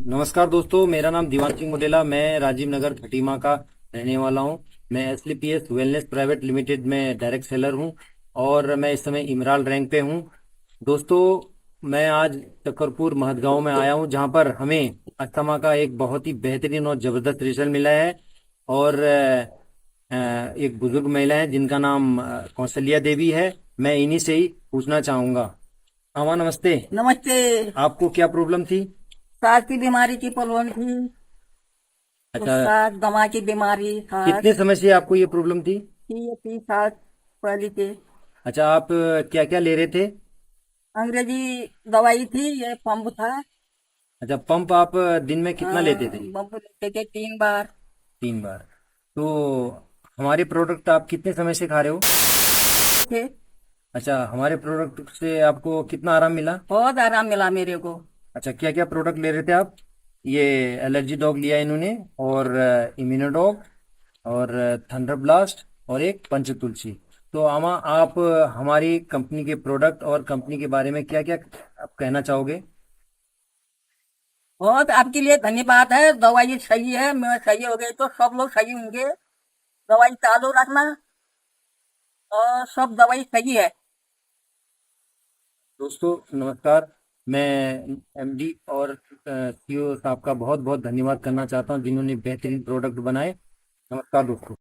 नमस्कार दोस्तों, मेरा नाम दीवान सिंह मुडेला। मैं राजीव नगर खटीमा का रहने वाला हूं। मैं एसलीपीएस वेलनेस प्राइवेट लिमिटेड में डायरेक्ट सेलर हूं और मैं इस समय इमराल रैंक पे हूं। दोस्तों, मैं आज चक्करपुर महदगांव में आया हूं, जहां पर हमें अस्थमा का एक बहुत ही बेहतरीन और जबरदस्त रिजल्ट मिला है। और एक बुजुर्ग महिला है जिनका नाम कौशल्या देवी है। मैं इन्हीं से ही पूछना चाहूंगा। आमा, नमस्ते। नमस्ते। आपको क्या प्रॉब्लम थी? सांस की बीमारी की प्रॉब्लम थी। तो अच्छा, सांस दमा की बीमारी कितने सांस समय से आपको ये प्रॉब्लम थी? थी, ये 30 साल पहले के। अच्छा, आप क्या क्या ले रहे थे? अंग्रेजी दवाई थी, ये पंप था। अच्छा, पंप आप दिन में कितना लेते थे? पंप लेते थे 3 बार 3 बार। तो हमारे प्रोडक्ट आप कितने समय से खा रहे हो? थे। अच्छा, हमारे प्रोडक्ट से आपको कितना आराम मिला? बहुत आराम मिला मेरे को। अच्छा, क्या क्या प्रोडक्ट ले रहे थे आप? ये एलर्जी डॉग लिया इन्होंने, और इम्यूनोडॉग, और थंडर ब्लास्ट, और एक पंच तुलसी। तो आमा, आप हमारी कंपनी के प्रोडक्ट और कंपनी के बारे में क्या क्या आप कहना चाहोगे? बहुत आपके लिए धन्यवाद है। दवाई सही है, मैं सही हो गई तो सब लोग सही होंगे। दवाई चालू रखना और सब दवाई सही है। दोस्तों नमस्कार। मैं एमडी और सीईओ साहब का बहुत बहुत धन्यवाद करना चाहता हूं, जिन्होंने बेहतरीन प्रोडक्ट बनाए। नमस्कार दोस्तों।